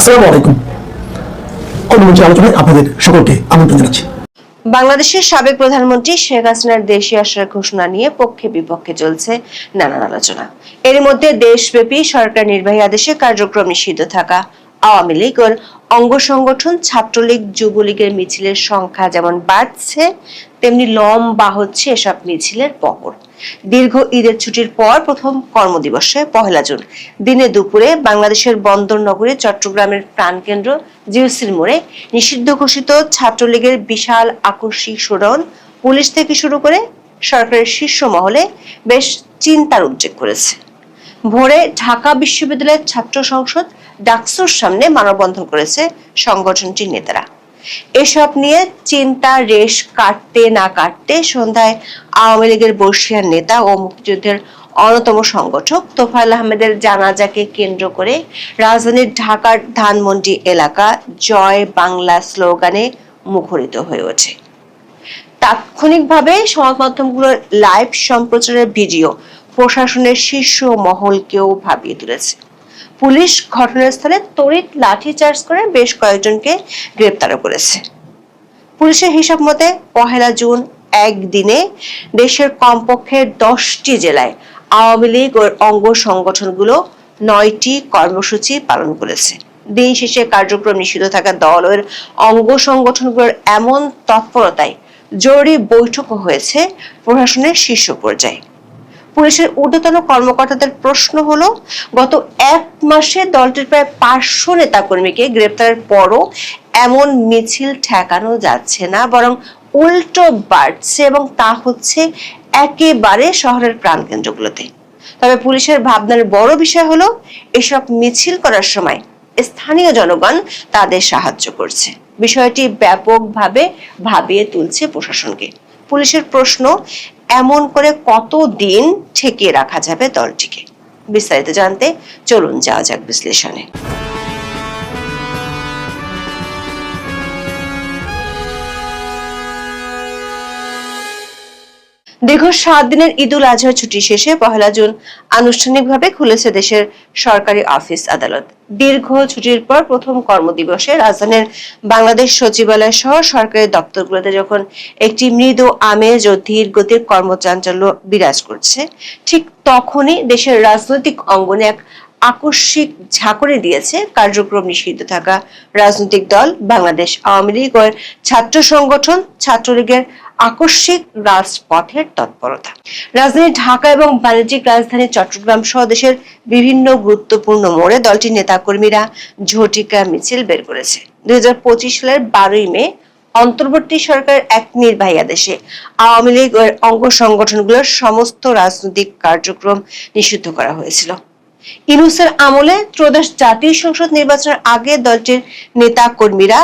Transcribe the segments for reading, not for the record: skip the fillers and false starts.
আসসালামু আলাইকুম। কর্মমঞ্চে আলোচনায় আপনাদের সকলকে আমন্ত্রণ জানাচ্ছি। বাংলাদেশের সাবেক প্রধানমন্ত্রী শেখ হাসিনার দেশে আসার ঘোষণা নিয়ে পক্ষে বিপক্ষে চলছে নানান আলোচনা। এর মধ্যে দেশব্যাপী সরকার নির্বাহী আদেশে কার্যক্রম নিষিদ্ধ থাকা আওয়ামী লীগ ও অঙ্গ সংগঠন ছাত্রলীগ যুবলীগের মিছিলের সংখ্যা যেমন বাড়ছে, তেমনি লম্বা হচ্ছে এসব মিছিলের পহর। দীর্ঘ ঈদের ছুটির পর প্রথম কর্মদিবসে পহেলা জুন দিনে দুপুরে বাংলাদেশের বন্দর নগরী চট্টগ্রামের প্রাণকেন্দ্র জিওসির মোড়ে নিষিদ্ধ ঘোষিত ছাত্রলীগের বিশাল আকস্মিক শোডাউন পুলিশ থেকে শুরু করে সরকারের শীর্ষ মহলে বেশ চিন্তার উদ্রেক করেছে। ভোরে ঢাকা বিশ্ববিদ্যালয়ের ছাত্র সংসদ ডাকসুর সামনে মানববন্ধন করেছে সংগঠনটির নেতারা। এসব নিয়ে চিন্তা রেশ কাটতে না কাটতে সন্ধ্যায় আওয়ামী লীগের বর্ষিয়ান নেতা ও মুক্তিযুদ্ধের অন্যতম সংগঠক তোফায়েল আহমেদের জানাজাকে কেন্দ্র করে রাজধানীর ঢাকার ধানমন্ডি এলাকা জয় বাংলা স্লোগানে মুখরিত হয়ে ওঠে। তাৎক্ষণিকভাবে সংবাদ মাধ্যমগুলোর লাইভ সম্প্রচারের ভিডিও প্রশাসনের শীর্ষ মহলকেও ভাবিয়ে তুলেছে। পুলিশ ঘটনাস্থলে তড়িৎ লাঠিচার্জ করে বেশ কয়েকজনকে গ্রেপ্তারও করেছে। পুলিশের হিসাব মতে পহেলা জুন একদিনে দেশের কমপক্ষে 10টি জেলায় আওয়ামী লীগ ও অঙ্গ সংগঠনগুলো 9টি কর্মসূচি পালন করেছে। দিন শেষে কার্যক্রম নিষিদ্ধ থাকা দল ও অঙ্গ সংগঠনগুলোর এমন তৎপরতায় জরুরি বৈঠকও হয়েছে প্রশাসনের শীর্ষ পর্যায়ে। পুলিশের ঊর্ধ্বতন কর্মকর্তাদের প্রশ্ন হলো, গত 1 মাসে দলটির প্রায় 500 নেতাকর্মীকে গ্রেপ্তারের পরও এমন মিছিল ঠেকানো যাচ্ছে না, বরং উল্টো বাড়ছে, এবং তা হচ্ছে একেবারে শহরের প্রাণকেন্দ্রগুলোতে। তবে পুলিশের ভাবনার বড় বিষয় হলো এসব মিছিল করার সময় স্থানীয় জনগণ তাদের সাহায্য করছে। বিষয়টি ব্যাপকভাবে ভাবিয়ে তুলছে প্রশাসনকে। পুলিশের প্রশ্ন, এমন করে কতদিন ঠেকিয়ে রাখা যাবে দলটিকে? বিস্তারিত জানতে চলুন যাওয়া যাক বিশ্লেষণে। দীর্ঘ 7 দিনের ঈদুল আজহার ছুটি শেষে পহেলা জুন আনুষ্ঠানিকভাবে খুলেছে দেশের সরকারি অফিস আদালত। দীর্ঘ ছুটির পর প্রথম কর্মদিবসে রাজধানীর বাংলাদেশ সচিবালয় সহ সরকারি দপ্তরগুলোতে যখন একটি মৃদু আমেজ ও ধীর গতির কর্মচাঞ্চল্য বিরাজ করছে, ঠিক তখনই দেশের রাজনৈতিক অঙ্গনে এক আকস্মিক ঝাঁকুনি দিয়েছে কার্যক্রম নিষিদ্ধ থাকা রাজনৈতিক দল বাংলাদেশ আওয়ামী লীগ ও ছাত্র সংগঠন ছাত্রলীগের আকস্মিক রাজপথের তৎপরতা। রাজধানী ঢাকা এবং বাণিজ্যিক রাজধানী চট্টগ্রাম সহ দেশের বিভিন্ন গুরুত্বপূর্ণ মোড়ে দলটির নেতাকর্মীরা ঝটিকা মিছিল বের করেছে। 2025 সালের 12ই মে অন্তর্বর্তী সরকারের এক নির্বাহী আদেশে আওয়ামী লীগ ও অঙ্গ সংগঠনগুলোর সমস্ত রাজনৈতিক কার্যক্রম নিষিদ্ধ করা হয়েছিল। ইউনূসের আমলে ত্রয়োদশ জাতীয় সংসদ নির্বাচনের আগে দলটির নেতা কর্মীরা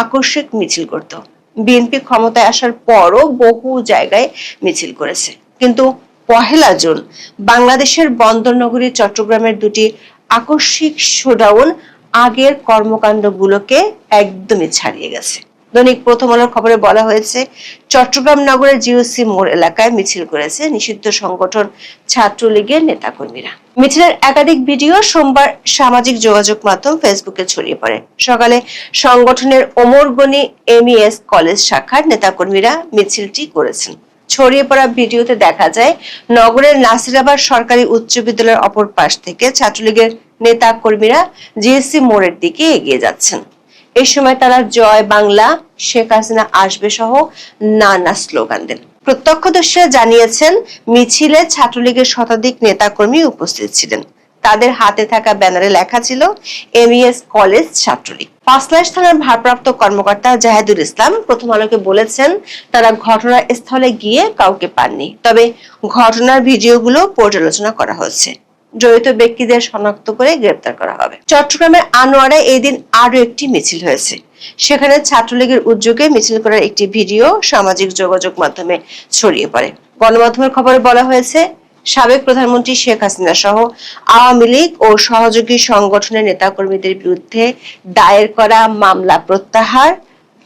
আকস্মিক মিছিল করত। বিএনপি ক্ষমতায় আসার পরও বহু জায়গায় মিছিল করেছে, কিন্তু পহেলা জুন বাংলাদেশের বন্দর নগরী চট্টগ্রামের দুটি আকস্মিক শোডাউন আগের কর্মকাণ্ডগুলোকে একদমই ছাড়িয়ে গেছে। দৈনিক প্রথম আলোর খবরে বলা হয়েছে, চট্টগ্রাম নগরের জিওসি মোড় এলাকায় মিছিল করেছে নিষিদ্ধ সংগঠন ছাত্রলীগের নেতাকর্মীরা। মিছিলের একাধিক ভিডিও সোমবার সামাজিক যোগাযোগ মাধ্যম ফেসবুকে ছড়িয়ে পড়ে। সকালে সংগঠনের ওমরগনি এমইএস কলেজ শাখার নেতাকর্মীরা মিছিলটি করেছেন। ছড়িয়ে পড়া ভিডিওতে দেখা যায় নগরের নাসিরাবাদ সরকারি উচ্চ বিদ্যালয়ের অপর পাশ থেকে ছাত্রলীগের নেতা কর্মীরা জিএসসি মোড়ের দিকে এগিয়ে যাচ্ছেন। এই সময় তারা জয় বাংলা, শেখ হাসিনা আসবে সহ নানা স্লোগান দেন। প্রত্যক্ষদর্শীরা জানিয়েছেন, মিছিলে ছাত্রলীগের শতাধিক নেতাকর্মী উপস্থিত ছিলেন। তাদের হাতে থাকা ব্যানারে লেখা ছিল এমইএস কলেজ ছাত্রলীগ। পাঁচলাইশ থানার ভারপ্রাপ্ত কর্মকর্তা জাহেদুল ইসলাম প্রথম আলোকে বলেছেন, তারা ঘটনাস্থলে গিয়ে কাউকে পাননি, তবে ঘটনার ভিডিওগুলো পর্যালোচনা করা হচ্ছে। জড়িত ব্যক্তিদের শনাক্ত করে গ্রেপ্তার করা হবে। চট্টগ্রামের আনোয়ারায় এই দিন আরো একটি মিছিল হয়েছে। সেখানে ছাত্রলীগের উদ্যোগে মিছিল করার একটি ভিডিও সামাজিক যোগাযোগ মাধ্যমে ছড়িয়ে পড়ে। গণমাধ্যমের খবরে বলা হয়েছে, সাবেক প্রধানমন্ত্রী শেখ হাসিনা সহ আওয়ামী লীগ ও সহযোগী সংগঠনের নেতাকর্মীদের বিরুদ্ধে দায়ের করা মামলা প্রত্যাহার,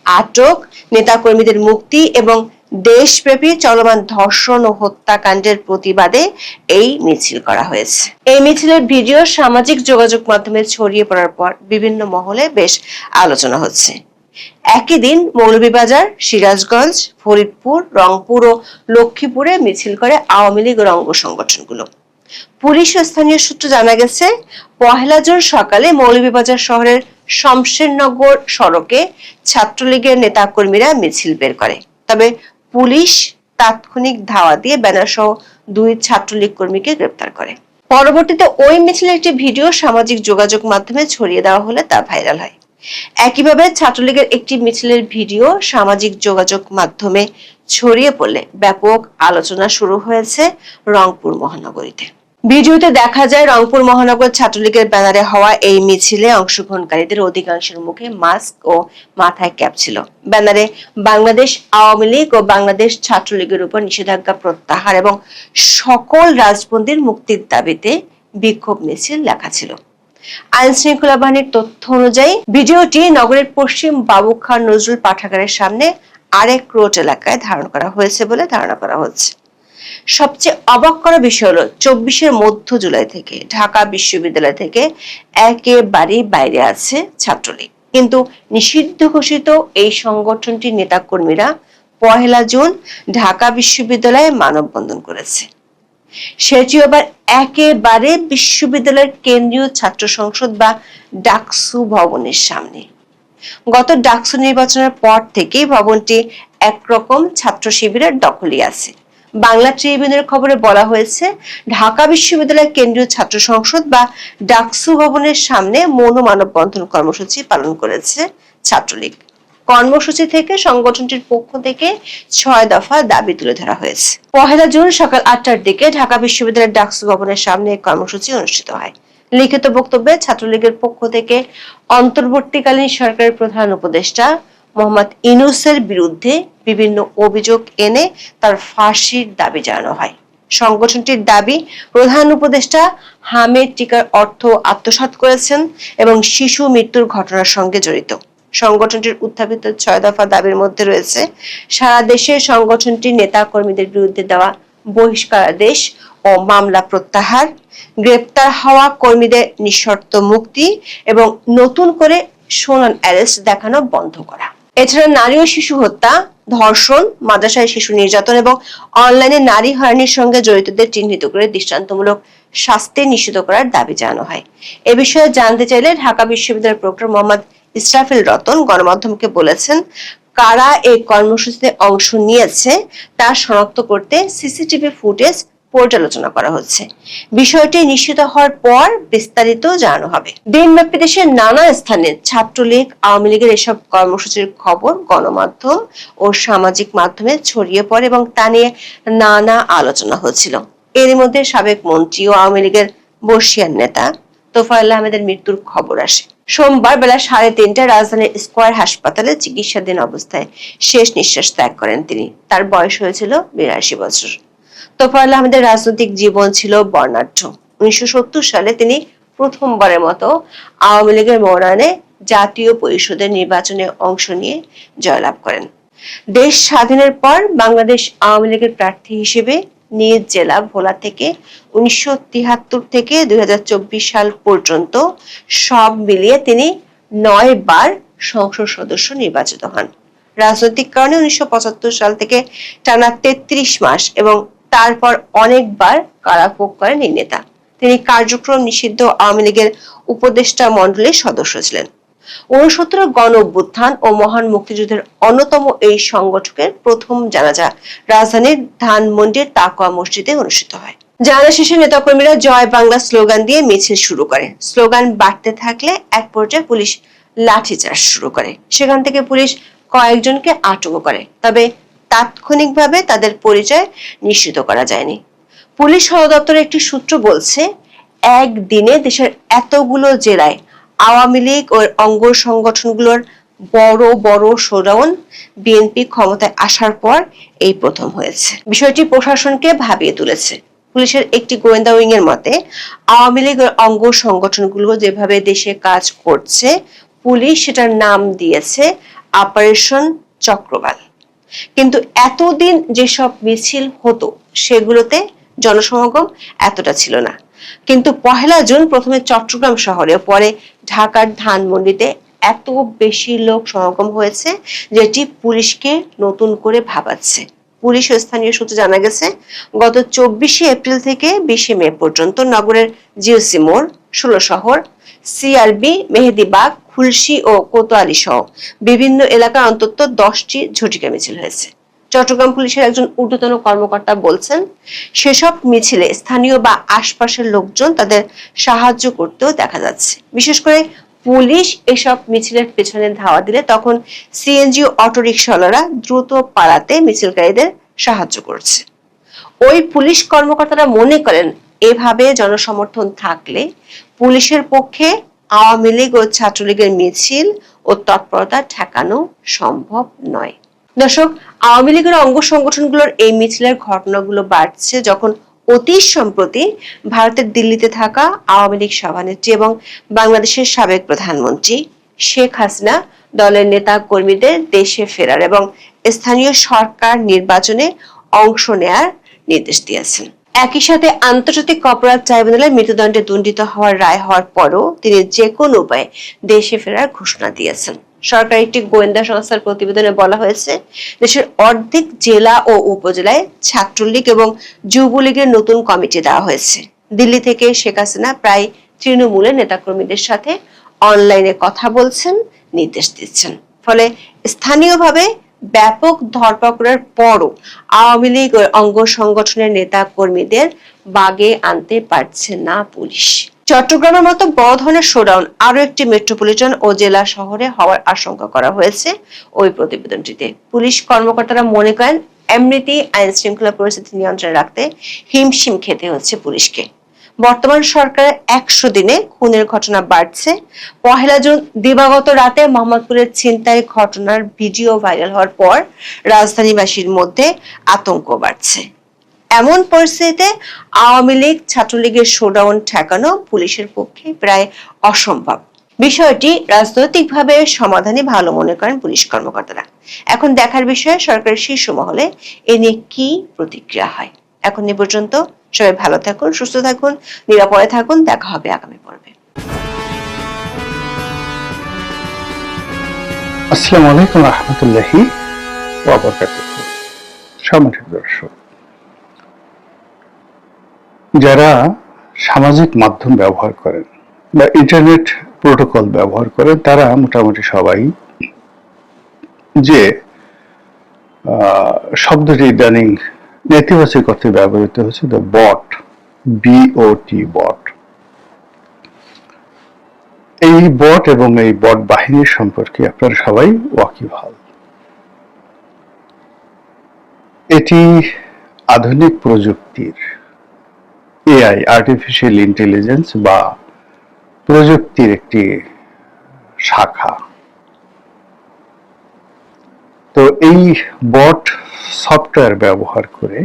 আটক, নেতাকর্মীদের মুক্তি এবং দেশব্যাপী চলমান ধর্ষণ ও হত্যাকাণ্ডের প্রতিবাদে এই মিছিল করা হয়েছে। এই মিছিলের ভিডিও সামাজিক যোগাযোগ মাধ্যমে ছড়িয়ে পড়ার পর বিভিন্ন মহলে বেশ আলোচনা হচ্ছে। একই দিন মৌলভীবাজার, সিরাজগঞ্জ, ফরিদপুর, রংপুর ও লক্ষ্মীপুরে মিছিল করে আওয়ামী লীগ ও অঙ্গ সংগঠনগুলো। পুলিশ ও স্থানীয় সূত্র জানা গেছে, 1 জুন সকালে মৌলভীবাজার শহরের শমশেরনগর সড়কে ছাত্রলীগের নেতাকর্মীরা মিছিল বের করে। তবে পুলিশ তাৎক্ষণিক ধাওয়া দিয়ে ব্যানার সহ 2 ছাত্রলীগ কর্মীকে গ্রেপ্তার করে। পরবর্তীতে ওই মিছিলের একটি ভিডিও সামাজিক যোগাযোগ মাধ্যমে ছড়িয়ে দেওয়া হলে তা ভাইরাল হয়। একইভাবে ছাত্রলীগের একটি মিছিলের ভিডিও সামাজিক যোগাযোগ মাধ্যমে ছড়িয়ে পড়লে ব্যাপক আলোচনা শুরু হয়েছে রংপুর মহানগরীতে। ভিডিওতে দেখা যায় রংপুর মহানগর ছাত্রলীগের ব্যানারে হওয়া এই মিছিলে অংশগ্রহণকারীদের অধিকাংশের মুখে মাস্ক ও মাথায় ক্যাপ ছিল। ব্যানারে বাংলাদেশ আওয়ামী লীগ ও বাংলাদেশ ছাত্রলীগের উপর নিষেধাজ্ঞা প্রত্যাহার এবং সকল রাজবন্দীর মুক্তির দাবিতে বিক্ষোভ মিছিল লেখা ছিল। আইন শৃঙ্খলা বাহিনীর তথ্য অনুযায়ী ভিডিওটি নগরের পশ্চিম বাবুখান নজরুল পাঠাগারের সামনে আরেক রোড এলাকায় ধারণ করা হয়েছে বলে ধারণা করা হচ্ছে। সবচেয়ে অবাক করা বিষয় হলো 24 মধ্য জুলাই থেকে ঢাকা বিশ্ববিদ্যালয় থেকে একেবারে বাইরে আছে ছাত্রলীগ, কিন্তু নিষিদ্ধ ঘোষিত এই সংগঠনটির নেতাকর্মীরা 1 জুন ঢাকা বিশ্ববিদ্যালয়ে মানববন্ধন করেছে। সেটি আবার একেবারে বিশ্ববিদ্যালয়ের কেন্দ্রীয় ছাত্র সংসদ বা ডাকসু ভবনের সামনে। গত ডাকসু নির্বাচনের পর থেকেই ভবনটি একরকম ছাত্র শিবিরের দখলই আছে। বাংলা ট্রিবিউনের খবরে বলা হয়েছে, ঢাকা বিশ্ববিদ্যালয়ের কেন্দ্রীয় ছাত্র সংসদ বা ডাকসু ভবনের সামনে মৌন মানববন্ধন কর্মসূচি পালন করেছে ছাত্রলীগ। কর্মসূচি থেকে সংগঠনটির পক্ষ থেকে 6 দফা দাবি তুলে ধরা হয়েছে। 1 জুন সকাল 8টার দিকে ঢাকা বিশ্ববিদ্যালয়ের ডাকসু ভবনের সামনে কর্মসূচি অনুষ্ঠিত হয়। লিখিত বক্তব্যে ছাত্রলীগের পক্ষ থেকে অন্তর্বর্তীকালীন সরকারের প্রধান উপদেষ্টা মোহাম্মদ ইউনূসের বিরুদ্ধে বিভিন্ন অভিযোগ এনে তার ফাঁসির দাবি জানানো হয়। সংগঠনটির দাবি, প্রধান উপদেষ্টা হামেদ টিকার অর্থ আত্মসাৎ করেছেন এবং শিশু মৃত্যুর ঘটনার সঙ্গে জড়িত। সংগঠনটির উত্থাপিত 6 দফা দাবির মধ্যে রয়েছে সারা দেশে সংগঠনটির নেতা কর্মীদের বিরুদ্ধে দেওয়া বহিষ্কারাদেশ ও মামলা প্রত্যাহার, গ্রেপ্তার হওয়া কর্মীদের নিঃশর্ত মুক্তি এবং নতুন করে সোনান অ্যারেস্ট দেখানো বন্ধ করা। এছাড়া নারী ও শিশু হত্যা, ধর্ষণ, মাদ্রাসায় শিশু নির্যাতন এবং অনলাইনে নারী হয়রানির সঙ্গে জড়িতদের চিহ্নিত করে দৃষ্টান্তমূলক শাস্তি নিশ্চিত করার দাবি জানানো হয়। এ বিষয়ে জানতে চাইলে ঢাকা বিশ্ববিদ্যালয়ের প্রক্টর মোহাম্মদ ইসরাফিল রতন গণমাধ্যমকে বলেছেন, কারা এই কর্মসূচিতে অংশ নিয়েছে তা শনাক্ত করতে সিসিটিভি ফুটেজ পর্যালোচনা করা হচ্ছে। বিষয়টি নিশ্চিত হওয়ার পর বিস্তারিত জানানো হবে। দিনব্যাপী দেশের নানা স্থানে ছাত্রলীগ, আওয়ামী লীগের এসব কর্মসূচির খবর গণমাধ্যম ও সামাজিক মাধ্যমে ছড়িয়ে পড়ে এবং তা নিয়ে নানা আলোচনা হচ্ছিল। এরই মধ্যে সাবেক মন্ত্রী ও আওয়ামী লীগের বর্ষিয়ান নেতা তোফায়েল আহমেদের মৃত্যুর খবর আসে। সোমবার বেলা 3:30টায় রাজধানীর স্কয়ার হাসপাতালে চিকিৎসাধীন অবস্থায় শেষ নিঃশ্বাস ত্যাগ করেন তিনি। তার বয়স হয়েছিল 82 বছর। তোফায়েল আহমেদের রাজনৈতিক জীবন ছিল বর্ণাঢ্য। 1970 সালে তিনি প্রথমবারের মতো আওয়ামী লীগের মনোনয়নে জাতীয় পরিষদের নির্বাচনে অংশ নিয়ে জয়লাভ করেন। দেশ স্বাধীনের পর বাংলাদেশ আওয়ামী লীগের প্রার্থী হিসেবে নিজ জেলা ভোলা থেকে 1973 থেকে 2024 সাল পর্যন্ত সব মিলিয়ে তিনি 9 বার সংসদ সদস্য নির্বাচিত হন। রাজনৈতিক কারণে 1975 সাল থেকে টানা 33 মাস এবং তারপর অনেকবার কারাভোগ করেন এই নেতা। তিনি কার্যক্রম নিষিদ্ধ আওয়ামী লীগের উপদেষ্টা মণ্ডলীর সদস্য ছিলেন। 69 গণ অভ্যুত্থান ও মহান মুক্তিযুদ্ধের অন্যতম এই সংগঠকের প্রথম জানাজা রাজধানীর ধানমন্ডির তাকওয়া মসজিদে অনুষ্ঠিত হয়। জানাজা শেষে নেতাকর্মীরা জয় বাংলা স্লোগান দিয়ে মিছিল শুরু করে। স্লোগান বাড়তে থাকলে এক পর্যায়ে পুলিশ লাঠিচার্জ শুরু করে। সেখান থেকে পুলিশ কয়েকজনকে আটক করে, তবে তাৎক্ষণিকভাবে তাদের পরিচয় নিশ্চিত করা যায়নি। পুলিশ সদর দপ্তরের একটি সূত্র বলছে, একদিনে দেশের এতগুলো জেলায় আওয়ামী লীগ ও অঙ্গ সংগঠনগুলোর বড় বড় শোডাউন বিএনপি ক্ষমতায় আসার পর এই প্রথম হয়েছে। বিষয়টি প্রশাসনকে ভাবিয়ে তুলেছে। পুলিশের একটি গোয়েন্দা উইং এর মতে, আওয়ামী লীগ ও অঙ্গ সংগঠনগুলো যেভাবে দেশে কাজ করছে, পুলিশ সেটার নাম দিয়েছে অপারেশন চক্রবাল। কিন্তু এতদিন যেসব মিছিল হতো সেগুলোতে জনসমাগম এতটা ছিল না। কিন্তু 1 জুন প্রথমে চট্টগ্রাম শহরে, পরে ঢাকার ধানমন্ডিতে এত বেশি লোক সমাগম হয়েছে যেটি পুলিশকে নতুন করে ভাবাচ্ছে। পুলিশ ও স্থানীয় সূত্রে জানা গেছে, গত 24 এপ্রিল থেকে 20 মে পর্যন্ত নগরের জিওসি মোড়, 16 শহর, সিআরবি, মেহেদীবাগ, খুলশী ও কোতোয়ালি সহ বিভিন্ন এলাকায় অন্তত 10টি ঝটিকা মিছিল হয়েছে। চট্টগ্রাম পুলিশের একজন ঊর্ধ্বতন কর্মকর্তা বলছেন, সেসব মিছিলে স্থানীয় বা আশপাশের লোকজন তাদের সাহায্য করতেও দেখা যাচ্ছে। বিশেষ করে পুলিশ এসব মিছিলের পেছনে ধাওয়া দিলে তখন সিএনজি ও অটোরিকশাওয়ালারা দ্রুত পালাতে মিছিলকারীদের সাহায্য করছে। ওই পুলিশ কর্মকর্তারা মনে করেন, এভাবে জনসমর্থন থাকলে পুলিশের পক্ষে আওয়ামী লীগ ও ছাত্রলীগের মিছিল ও তৎপরতা ঠেকানো সম্ভব নয়। দর্শক, আওয়ামী লীগের অঙ্গ সংগঠনগুলোর এই মিছিলের ঘটনাগুলো বাড়ছে যখন অতি সম্প্রতি ভারতের দিল্লিতে থাকা আওয়ামী লীগ সভানেত্রী এবং বাংলাদেশের সাবেক প্রধানমন্ত্রী শেখ হাসিনা দলের নেতা কর্মীদের দেশে ফেরার এবং স্থানীয় সরকার নির্বাচনে অংশ নেয়ার নির্দেশ দিয়েছেন। একই সাথে আন্তর্জাতিক অপরাধ ট্রাইব্যুনালে মৃত্যুদণ্ডে দণ্ডিত হওয়ার রায় হওয়ার পরও তিনি যে কোনো উপায়ে দেশে ফেরার ঘোষণা দিয়েছেন। সরকারি একটি গোয়েন্দা সংস্থার প্রতিবেদনে বলা হয়েছে, দেশের অর্ধেক জেলা ও উপজেলায় ছাত্রলীগ এবং যুবলীগের নতুন কমিটি দেওয়া হয়েছে। দিল্লি থেকে শেখ হাসিনা প্রায় তৃণমূলের নেতাকর্মীদের সাথে অনলাইনে কথা বলছেন, নির্দেশ দিচ্ছেন। ফলে স্থানীয়ভাবে ব্যাপক ধরপাকড়ের পরও আওয়ামী লীগ ও অঙ্গ সংগঠনের নেতা কর্মীদের বাগে আনতে পারছে না পুলিশ। চট্টগ্রামের মতো বড় ধরনের শোডাউন আরো একটি মেট্রোপলিটন ও জেলা শহরে হওয়ার আশঙ্কা করা হয়েছে ওই প্রতিবেদনটিতে। পুলিশ কর্মকর্তারা মনে করেন, এমনিতেই আইন শৃঙ্খলা পরিস্থিতি নিয়ন্ত্রণে রাখতে হিমশিম খেতে হচ্ছে পুলিশকে। বর্তমান সরকারের 100 দিনে খুনের ঘটনা বাড়ছে। 1 জুন দিবাগত রাতে মোহাম্মদপুরের ছিনতাই ঘটনার ভিডিও ভাইরাল হওয়ার পর রাজধানীবাসীর মধ্যে আতঙ্ক বাড়ছে। এমন পরিস্থিতিতে আওয়ামী লীগ ছাত্রলীগের শোডাউন ঠেকানো পুলিশের পক্ষে প্রায় অসম্ভব। বিষয়টি রাজনৈতিকভাবে সমাধানে ভালো মনে করেন পুলিশ কর্মকর্তারা। এখন দেখার বিষয় সরকারের শীর্ষ মহলে এ নিয়ে কি প্রতিক্রিয়া হয়। এখন এ পর্যন্ত। সবাই ভালো থাকুন, সুস্থ থাকুন, নিরাপদে থাকুন। দেখা হবে আগামী পর্বে। আসসালামু আলাইকুম রাহমাতুল্লাহি ওয়া বারাকাতুহু। সম্মানিত দর্শক, যারা সামাজিক মাধ্যম ব্যবহার করেন বা ইন্টারনেট প্রোটোকল ব্যবহার করেন, তারা মোটামুটি সবাই যে শব্দটি ইদানিং নেতিবাচক অর্থে ব্যবহৃত হচ্ছে, দ্য বট, বিওটি, বট। এই বট এবং এই বট বাহিনীর সম্পর্কে আপনারা সবাই ওয়াকিবহাল। এটি আধুনিক প্রযুক্তির, এআই, আর্টিফিশিয়াল ইন্টেলিজেন্স বা প্রযুক্তির একটি শাখা। তো এই বট সফটওয়্যার ব্যবহার করে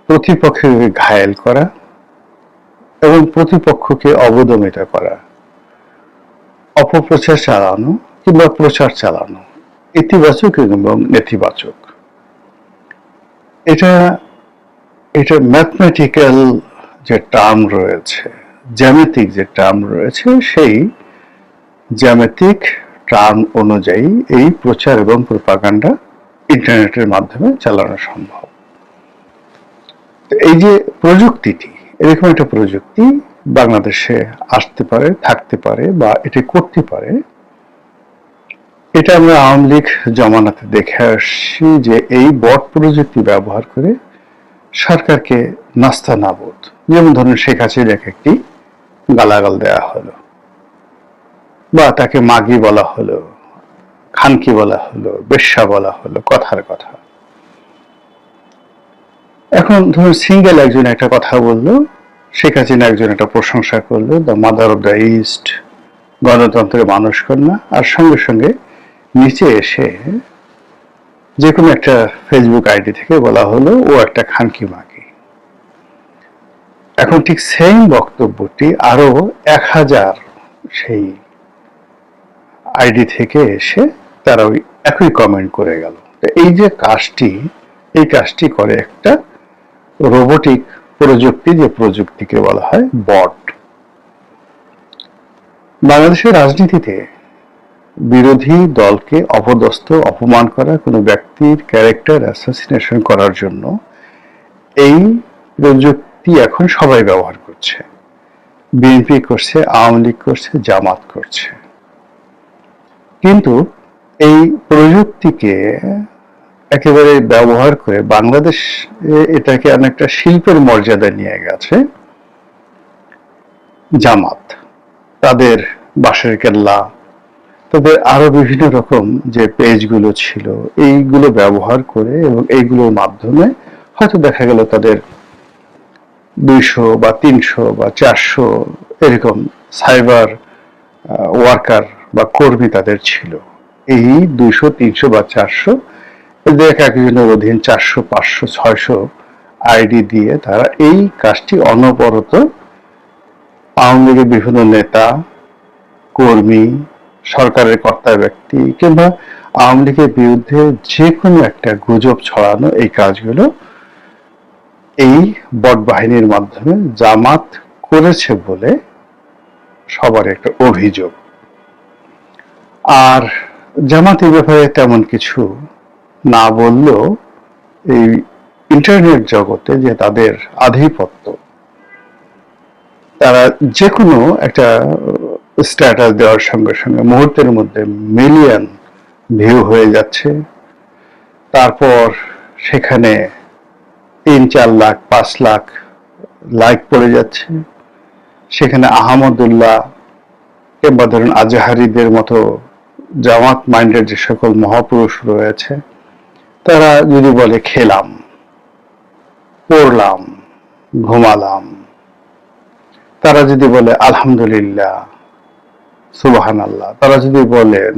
প্রতিপক্ষকে ঘায়েল করা এবং প্রতিপক্ষকে অবদমিত করা, অপপ্রচার চালানো কিংবা প্রচার চালানো, ইতিবাচক এবং নেতিবাচক। এটা ম্যাথমেটিক্যাল যে টার্ম রয়েছে, জ্যামিতিক যে টার্ম রয়েছে, সেই জ্যামিতিক টার্ম অনুযায়ী এই প্রচার এবং প্রোপাগান্ডা ইন্টারনেটের মাধ্যমে চালানো সম্ভব। এই যে প্রযুক্তিটি, এরকম একটা প্রযুক্তি বাংলাদেশে আসতে পারে, থাকতে পারে বা এটি করতে পারে, এটা আমরা আওয়ামী লীগ জমানাতে দেখে আসছি যে এই বট প্রযুক্তি ব্যবহার করে সরকারকে নাস্তানাবুদ, যেমন ধরুন শেখ হাসিনাকে একটি গালাগাল দেয়া হলো বা তাকে মাগি বলা হলো, খানকি বলা হলো, বেশ্যা বলা হলো, কথার কথা। এখন ধরুন সিঙ্গেল একজন একটা কথা বললো, শেখ হাসিনা একজন একটা প্রশংসা করলো, the mother of the east, গণতন্ত্রের মানুষ কন্যা, আর সঙ্গে সঙ্গে নিচে এসে যে কোনো একটা ফেসবুক আইডি থেকে বলা হলো ও একটা খানকি মাগি। এখন ঠিক সেম বক্তব্যটি আরো 1000 সেই আইডি থেকে এসে তারা ওই একই কমেন্ট করে গেল। এই যে কাজটি, এই কাজটি করে একটা রোবোটিক প্রযুক্তি, যে প্রযুক্তিকে বলা হয় বট। বাংলাদেশের রাজনীতিতে বিরোধী দলকে অপদস্থ, অপমান করা, কোনো ব্যক্তির ক্যারেক্টার অ্যাসাসিনেশন করার জন্য এই প্রযুক্তি এখন সবাই ব্যবহার করছে। বিএনপি করছে, আওয়ামী লীগ করছে, জামাত করছে। কিন্তু এই প্রযুক্তিকে একেবারে ব্যবহার করে বাংলাদেশ এটাকে অনেকটা শিল্পের মর্যাদা নিয়ে গেছে জামাত। তাদের বাঁশের কেল্লা, তাদের আরো বিভিন্ন রকম যে পেজগুলো ছিল, এইগুলো ব্যবহার করে এবং এইগুলোর মাধ্যমে হয়তো দেখা গেল তাদের 200 বা 300 বা 400 এরকম সাইবার ওয়ার্কার বা কর্মী তাদের ছিল। এই 200, 300 বা 400 এদের এক একজনের অধীন 400, 500, 600 আইডি দিয়ে তারা এই কাজটি অনবরত আওয়ামী লীগের বিভিন্ন নেতা, কর্মী, সরকারের কর্তা ব্যক্তি কিংবা আওয়ামী লীগের বিরুদ্ধে যে কোনো একটা গুজব ছড়ানো, এই কাজগুলো এই বট বাহিনীর মাধ্যমে জামাত করেছে বলে সবার একটা অভিযোগ। আর জামাত এই ব্যাপারে তেমন কিছু না বললেও এই ইন্টারনেট জগতে যে তাদের আধিপত্য, তারা যে কোনো একটা স্ট্যাটাস দেওয়ার সঙ্গে সঙ্গে মুহূর্তের মধ্যে মিলিয়ন ভিউ হয়ে যাচ্ছে। তারপর সেখানে 3-4 লাখ 5 লাখ লাইক পড়ে যাচ্ছে। সেখানে আহমদুল্লাহ কিংবা ধরুন আজহারিদের মতো জামাত মাইন্ডের যে সকল মহাপুরুষ রয়েছে, তারা যদি বলে খেলাম, পড়লাম, ঘুমালাম, তারা যদি বলে আলহামদুলিল্লাহ, সুবহানাল্লাহ, তারা যদি বলেন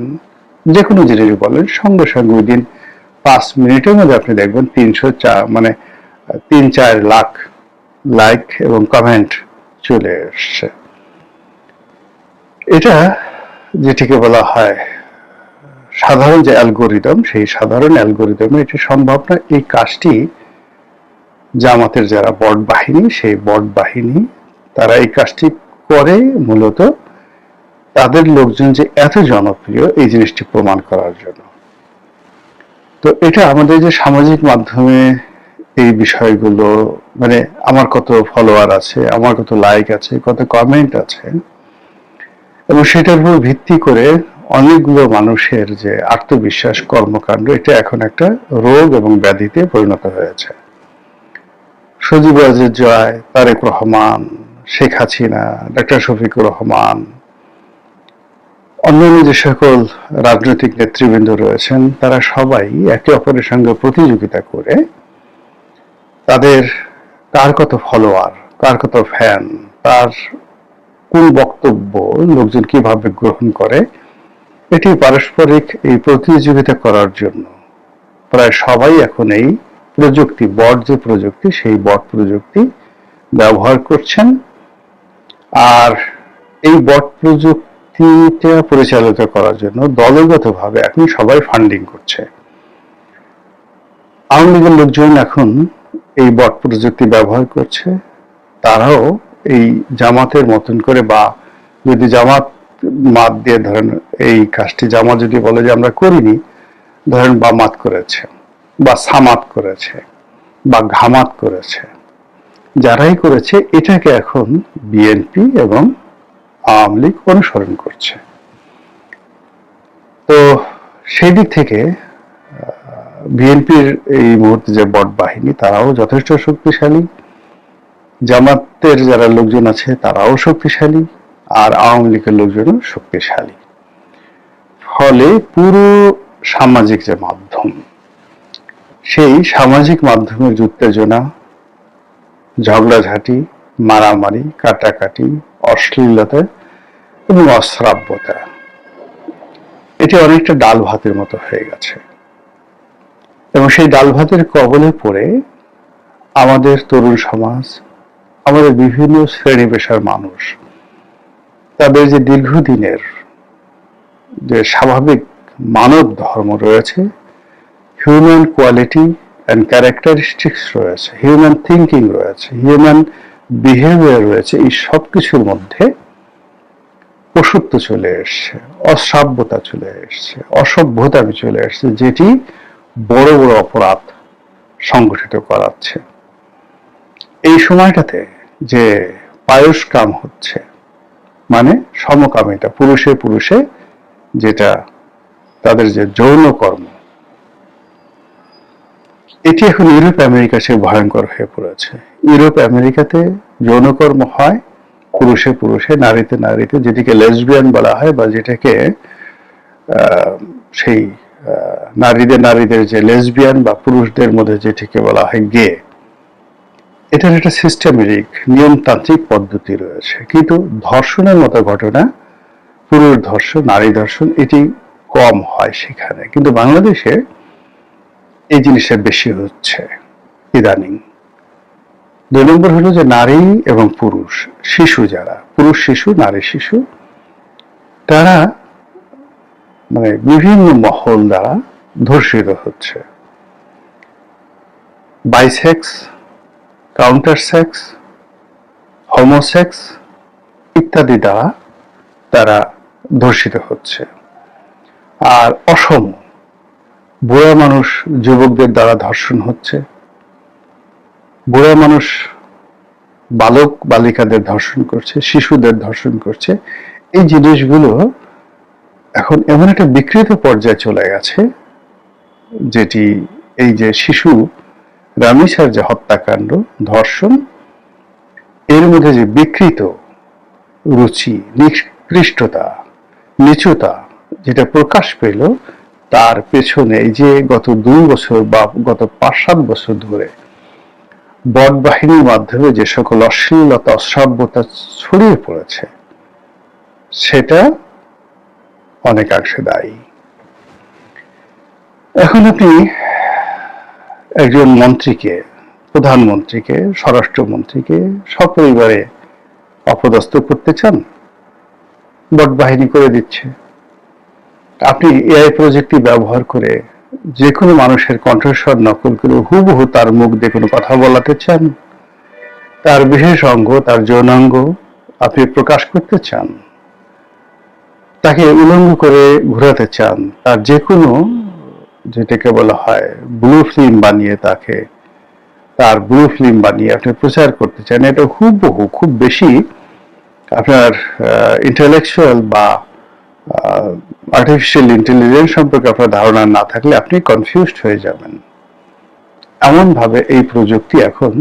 যে কোনো জিনিস বলেন, সঙ্গে সঙ্গে ওই দিন 5 মিনিটের মধ্যে আপনি দেখবেন 3-4 লাখ লাইক এবং কমেন্ট চলে এসছে। এটা যেটিকে বলা হয় সাধারণ যে অ্যালগোরিদম, সেই সাধারণ অ্যালগোরিদমে এটি সম্ভব না। এই কাজটি জামাতের যারা বট বাহিনী, সেই বট বাহিনী তারা এই কাজটি করে মূলত তাদের লোকজন যে এত জনপ্রিয় এই জিনিসটি প্রমাণ করার জন্য। তো এটা আমাদের যে সামাজিক মাধ্যমে এই বিষয়গুলো, মানে আমার কত ফলোয়ার আছে, আমার কত লাইক আছে, কত কমেন্ট আছে, এবং সেটার উপর ভিত্তি করে অনেকগুলো মানুষের যে আত্মবিশ্বাস, কর্মকাণ্ড, এটা এখন একটা রোগ এবং ব্যাধিতে পরিণত হয়েছে। সজীব ওয়াজেদ জয়, তারেক রহমান, শেখ হাসিনা, ডক্টর শফিকুর রহমান, অন্যান্য যে সকল রাজনৈতিক নেতৃবৃন্দ রয়েছেন, তারা সবাই একে অপরের সঙ্গে প্রতিযোগিতা করে তাদের কার কত ফলোয়ার, কার কত ফ্যান, তার কোন বক্তব্য লোকজন কিভাবে গ্রহণ করে, এটি পারস্পরিক এই প্রতিযোগিতা করার জন্য প্রায় সবাই এখন এই প্রযুক্তি, বট যে প্রযুক্তি, সেই বট প্রযুক্তি ব্যবহার করছেন। আর এই বট প্রযুক্তিটা পরিচালিত করার জন্য দলগতভাবে এখন সবাই ফান্ডিং করছে। আওয়ামী লীগের লোকজন এখন এই বট প্রযুক্তি ব্যবহার করছে। তারাও এই জামাতের মতন করে, বা যদি জামাত মাত দিয়ে ধরেন এই কাজটি জামাত যদি বলে যে আমরা করিনি, ধরেন বামাত করেছে বা সামাত করেছে বা ঘামাত করেছে, যারাই করেছে এটাকে এখন বিএনপি এবং আওয়ামী লীগ অনুসরণ করছে। তো সেই দিক থেকে বিএনপির এই মুহূর্তে যে বট বাহিনী, তারাও যথেষ্ট শক্তিশালী, জামাতের যারা লোকজন আছে তারাও শক্তিশালী, আর আওয়ামী লীগের লোকজনও শক্তিশালী। ফলে পুরো সামাজিক যে মাধ্যম, সেই সামাজিক মাধ্যমের উত্তেজনা, ঝগড়াঝাঁটি, মারামারি, কাটাকাটি, অশ্লীলতা এবং অশ্রাব্যতা, এটি অনেকটা ডাল ভাতের মতো হয়ে গেছে। এবং সেই ডাল ভাতের কবলে পড়ে আমাদের তরুণ সমাজ, আমাদের বিভিন্ন শ্রেণী পেশার মানুষ, তাদের যে দীর্ঘদিনের যে স্বাভাবিক মানব ধর্ম রয়েছে, হিউম্যান কোয়ালিটি অ্যান্ড ক্যারেক্টারিস্টিক্স রয়েছে, হিউম্যান থিঙ্কিং রয়েছে, হিউম্যান বিহেভিয়ার রয়েছে, এই সব কিছুর মধ্যে পশুত্ব চলে এসছে, অশ্রাব্যতা চলে এসছে, অসভ্যতা চলে এসছে, যেটি বড় বড় অপরাধ সংগঠিত করাচ্ছে। এই সময়টাতে যে পায়সকাম হচ্ছে, মানে সমকামিতা, পুরুষে পুরুষে যেটা তাদের যে যৌন কর্ম, এটি এখন ইউরোপ আমেরিকা সে ভয়ঙ্কর হয়ে পড়েছে। ইউরোপ আমেরিকাতে যৌনকর্ম হয় পুরুষে পুরুষে, নারীতে নারীতে, যেটিকে লেসবিয়ান বলা হয়, বা যেটাকে সেই নারীদের যে লেসবিয়ান বা পুরুষদের মধ্যে যেটিকে বলা হয় গে, এটার একটা সিস্টেমেটিক নিয়মতান্ত্রিক পদ্ধতি রয়েছে। কিন্তু ধর্ষণের মতো ঘটনা, পুরুষ ধর্ষণ, নারী ধর্ষণ, এটি কম হয় সেখানে। কিন্তু বাংলাদেশে এই জিনিসটা বেশি হচ্ছে ইদানিং। 2 নম্বর হলো যে নারী এবং পুরুষ, শিশু যারা, পুরুষ শিশু, নারী শিশু, তারা মানে বিভিন্ন মহল দ্বারা ধর্ষিত হচ্ছে। বাইসেক্স, কাউন্টার সেক্স, হোমোসেক্স ইত্যাদি দ্বারা তারা ধর্ষিত হচ্ছে। আর অসম বুড়া মানুষ যুবকদের দ্বারা ধর্ষণ হচ্ছে, বুড়া মানুষ বালক বালিকাদের ধর্ষণ করছে, শিশুদের ধর্ষণ করছে। এই জিনিসগুলো এখন এমন একটা বিকৃত পর্যায়ে চলে গেছে, যেটি এই যে শিশু রামিসার যে হত্যাকাণ্ড, ধর্ষণ, এর মধ্যে যে বিকৃত রুচি, নিকৃষ্টতা, নিচুতা যেটা প্রকাশ পেল, তার পেছনে এই যে গত 2 বছর বা গত 5-7 বছর ধরে বট বাহিনীর মাধ্যমে যে সকল অশ্লীলতা, অশ্রাব্যতা ছড়িয়ে পড়েছে, সেটা অনেকাংশে দায়ী। এখন আপনি একজন মন্ত্রীকে, প্রধানমন্ত্রীকে, স্বরাষ্ট্রমন্ত্রীকে সপরিবারে অপদস্থ করতে চান, বট বাহিনী করে দিচ্ছে। আপনি এআই প্রযুক্তি ব্যবহার করে যে কোনো মানুষের কণ্ঠস্বর নকল করে হুবহু তার মুখ দিয়ে কোনো কথা বলাতে চান, তার বিশেষ অঙ্গ, তার যৌনাঙ্গ আপনি প্রকাশ করতে চান, তাকে উলঙ্গ করে ঘোরাতে চান, তার যে কোনো যেটাকে বলা হয় ব্লু ফিল্ম বানিয়ে, তার ব্লু ফিল্ম বানিয়ে আপনি প্রচার করতে চান। এটা হুবহু, খুব বেশি আপনার ইন্টেলেকচুয়াল বা আর্টিফিশিয়াল ইন্টেলিজেন্স সম্পর্কে আপনার ধারণা না থাকলে আপনি কনফিউজড হয়ে যাবেন। এমন ভাবে এই প্রযুক্তি এখন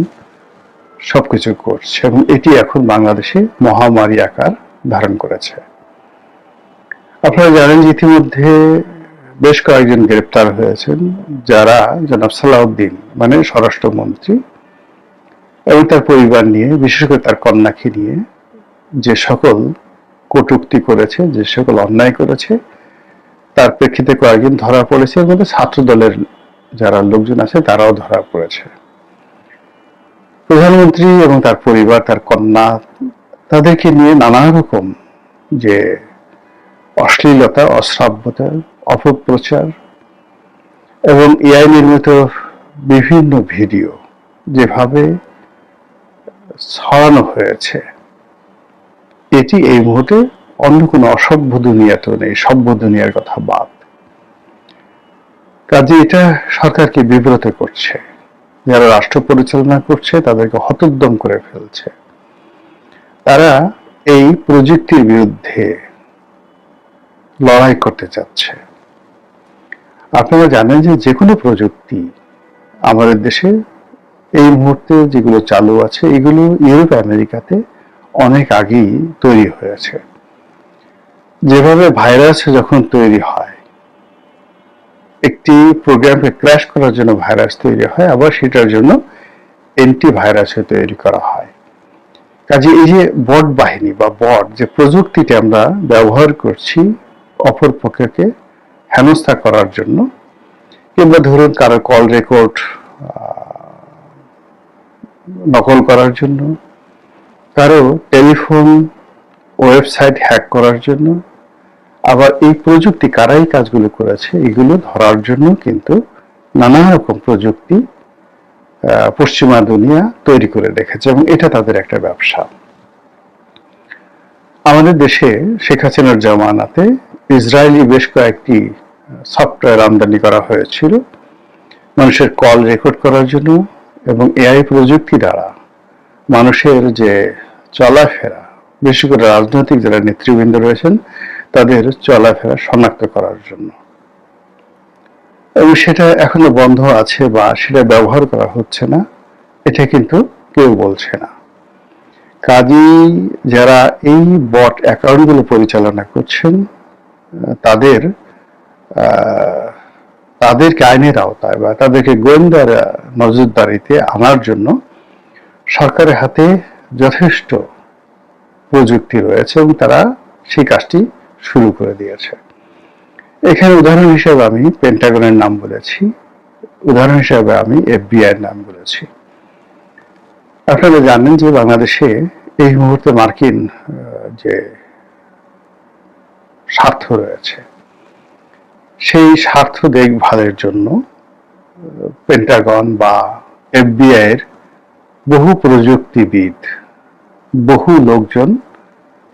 সবকিছু করছে, এবং এটি এখন বাংলাদেশে মহামারী আকার ধারণ করেছে। আপনারা জানেন যে ইতিমধ্যে বেশ কয়েকজন গ্রেপ্তার হয়েছেন, যারা জনাব সালাউদ্দিন মানে স্বরাষ্ট্রমন্ত্রী এবং তার পরিবার নিয়ে, বিশেষ করে তার কন্যাকে নিয়ে যে সকল কটূক্তি করেছে, যে সকল অন্যায় করেছে, তার প্রেক্ষিতে কয়েকজন ধরা পড়েছে। এর মধ্যে ছাত্র দলের যারা লোকজন আছে তারাও ধরা পড়েছে। প্রধানমন্ত্রী এবং তার পরিবার, তার কন্যা, তাদেরকে নিয়ে নানা রকম যে অশ্লীলতা, অশ্রাব্যতা, অপপ্রচার এবং এআই নির্মিত বিভিন্ন ভিডিও যেভাবে ছড়ানো হয়েছে, এটি এই মুহূর্তে অন্য কোনো অসভ্য দুনিয়াতেও নেই, সভ্য দুনিয়ার কথা বাদ। কাজে এটা সরকারকে বিব্রত করছে, যারা রাষ্ট্র পরিচালনা করছে তাদেরকে হতোদ্যম করে ফেলছে। তারা এই প্রযুক্তির বিরুদ্ধে লড়াই করতে চাচ্ছে। আপনারা জানেন যে কোনো প্রযুক্তি আমাদের দেশে এই মুহূর্তে যেগুলো চালু আছে, এগুলো ইউরোপ আমেরিকাতে অনেক আগেই তৈরি হয়েছে। যেভাবে ভাইরাস যখন তৈরি হয়, একটি প্রোগ্রামকে ক্র্যাশ করার জন্য ভাইরাস তৈরি হয়, আবার সেটার জন্য অ্যান্টিভাইরাসও তৈরি করা হয়। কাজে এই যে বট বাহিনী বা বট যে প্রযুক্তিটা আমরা ব্যবহার করছি অপর পক্ষকে হেনস্থা করার জন্য, কিংবা ধরুন কারো কল রেকর্ড নকল করার জন্য, কারো টেলিফোন ওয়েবসাইট হ্যাক করার জন্য, আবার এই প্রযুক্তি কারাই কাজগুলো করেছে এগুলো ধরার জন্য কিন্তু নানা রকম প্রযুক্তি পশ্চিমা দুনিয়া তৈরি করে রেখেছে এবং এটা তাদের একটা ব্যবসা। আমাদের দেশে শেখ হাসিনার জামানাতে ইসরায়েলি বেশ কয়েকটি সফটওয়্যার আমদানি করা হয়েছিল মানুষের কল রেকর্ড করার জন্য, এবং এআই প্রযুক্তি দ্বারা মানুষের যে চলাফেরা, বিশেষ করে রাজনৈতিক যারা নেতৃবৃন্দ রয়েছেন তাদের চলাফেরা শনাক্ত করার জন্য, এবং সেটা এখনো বন্ধ আছে বা সেটা ব্যবহার করা হচ্ছে না, এটা কিন্তু কেউ বলছে না। কাজেই যারা এই বট অ্যাকাউন্টগুলো পরিচালনা করছেন তাদের তাদেরকে আইনের আওতায় বা তাদেরকে গোয়েন্দার নজরদারিতে আনার জন্য সরকারের হাতে যথেষ্ট প্রযুক্তি রয়েছে এবং তারা সেই কাজটি শুরু করে দিয়েছে। এখানে উদাহরণ হিসেবে আমি পেন্টাগনের নাম বলেছি, উদাহরণ হিসেবে আমি এফবিআই এর নাম বলেছি। আপনারা জানেন যে বাংলাদেশে এই মুহূর্তে মার্কিন যে স্বার্থ রয়েছে সেই স্বার্থ দেখভালের জন্য পেন্টাগন বা এফবিআই এর বহু প্রযুক্তিবিদ, বহু লোকজন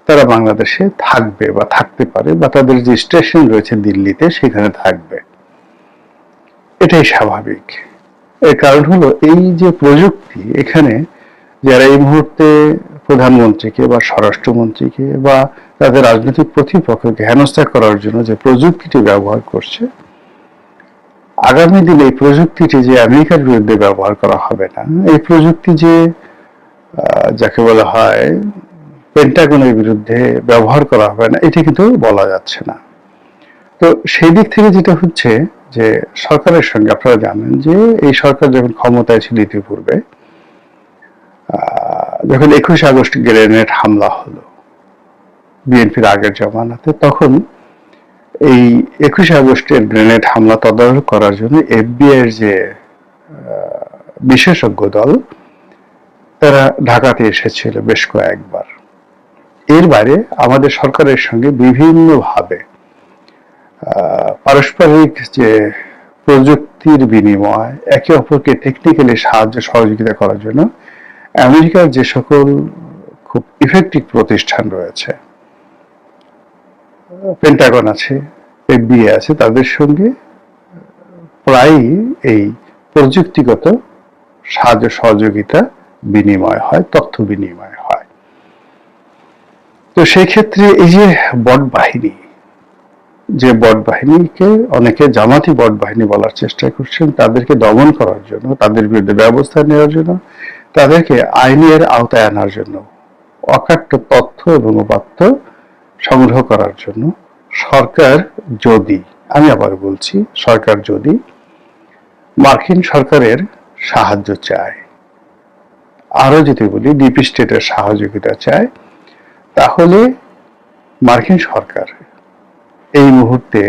তারা বাংলাদেশে থাকবে বা থাকতে পারে বা তাদের যে স্টেশন রয়েছে দিল্লিতে সেখানে থাকবে। এটাই স্বাভাবিক। এর কারণ হলো এই যে প্রযুক্তি, এখানে যারা এই মুহূর্তে প্রধানমন্ত্রীকে বা স্বরাষ্ট্রমন্ত্রীকে বা তাদের রাজনৈতিক প্রতিপক্ষকে হেনস্থা করার জন্য যে প্রযুক্তিটি ব্যবহার করছে, আগামী দিনে এই প্রযুক্তিটি যে আমেরিকার বিরুদ্ধে ব্যবহার করা হবে না, এই প্রযুক্তি যে যাকে বলা হয় পেন্টাগনের বিরুদ্ধে ব্যবহার করা হবে না, এটি কিন্তু বলা যাচ্ছে না। তো সেই দিক থেকে যেটা হচ্ছে যে সরকারের সঙ্গে আপনারা জানেন যে এই সরকার যখন ক্ষমতায় ছিল ইতিপূর্বে, যখন 21 আগস্ট গ্রেনেড হামলা হলো বিএনপির আগের জামানাতে, তখন এই 21 আগস্টের গ্রেনেড হামলা তদারক করার জন্য এফবিআই এর যে বিশেষজ্ঞ দল তারা ঢাকাতে এসেছিল বেশ কয়েকবার। এর বাইরে আমাদের সরকারের সঙ্গে বিভিন্নভাবে পারস্পরিক যে প্রযুক্তির বিনিময়, একে অপরকে টেকনিক্যালি সাহায্য সহযোগিতা করার জন্য আমেরিকার যে সকল খুব ইফেক্টিভ প্রতিষ্ঠান রয়েছে, পেন্টাগন আছে, এফবিআই আছে, তাদের সঙ্গে প্রায়ই এই প্রযুক্তিগত সাহায্য সহযোগিতা বিনিময় হয়, তথ্য বিনিময় হয়। তো সেই ক্ষেত্রে এই যে বট বাহিনী, যে বট বাহিনীকে অনেকে জামাতি বট বাহিনী বলার চেষ্টা করছেন, তাদেরকে দমন করার জন্য, তাদের বিরুদ্ধে ব্যবস্থা নেওয়ার জন্য, তাদেরকে আইনের আওতায় আনার জন্য, অকাট্য তথ্য এবং উপাত্ত সংগ্রহ করার জন্য সরকার যদি, আমি আবার বলছি, সরকার যদি মার্কিন সরকারের সাহায্য চায়, আরো যদি বলি ডিপ স্টেটের সহযোগিতা চায়, তাহলে মার্কিন সরকার এই মুহূর্তে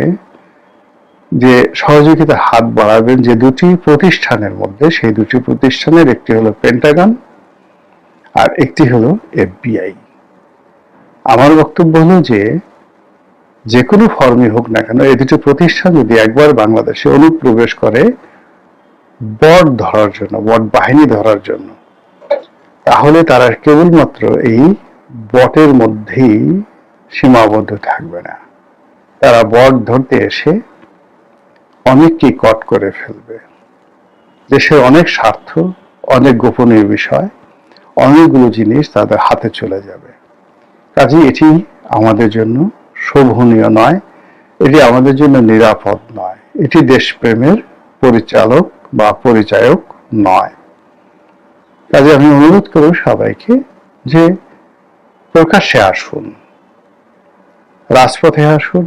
যে সহযোগিতার হাত বাড়াবেন যে দুটি প্রতিষ্ঠানের মধ্যে, সেই দুটি প্রতিষ্ঠানের একটি হলো পেন্টাগন আর একটি হলো এফবিআই। আমার বক্তব্য হলো যে কোনো ফর্মই হোক না কেন, এই দুটি প্রতিষ্ঠান যদি একবার বাংলাদেশে অনুপ্রবেশ করে বট ধরার জন্য, বট বাহিনী ধরার জন্য, তাহলে তারা কেবলমাত্র এই বটের মধ্যেই সীমাবদ্ধ থাকবে না, তারা বট ধরতে এসে অনেককেই কট করে ফেলবে। দেশের অনেক স্বার্থ, অনেক গোপনীয় বিষয়, অনেকগুলো জিনিস তাদের হাতে চলে যাবে। কাজে এটি আমাদের জন্য শোভনীয় নয়, এটি আমাদের জন্য নিরাপদ নয়, এটি দেশপ্রেমের পরিচালক বা পরিচায়ক নয়। কাজে আমি অনুরোধ করব সবাইকে যে প্রকাশ্যে আসুন, রাজপথে আসুন,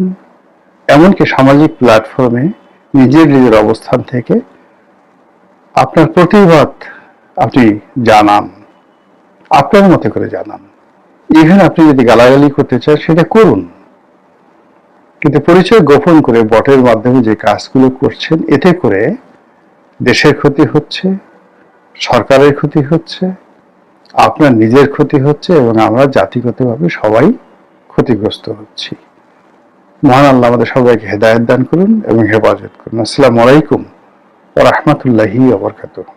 এমনকি সামাজিক প্ল্যাটফর্মে নিজের নিজের অবস্থান থেকে আপনার প্রতিবাদ আপনি জানান, আপনার মতো করে জানান। ইভেন আপনি যদি গালাগালি করতে চান সেটা করুন, কিন্তু পরিচয় গোপন করে বটের মাধ্যমে যে কাজগুলো করছেন, এতে করে দেশের ক্ষতি হচ্ছে, সরকারের ক্ষতি হচ্ছে, আপনার নিজের ক্ষতি হচ্ছে এবং আমরা জাতিগতভাবে সবাই ক্ষতিগ্রস্ত হচ্ছি। মহান আল্লাহ আমাদের সবাইকে হেদায়েত দান করুন এবং হেফাজত করুন। আসসালামু আলাইকুম ওয়া রাহমাতুল্লাহি ওয়া বারাকাতুহু।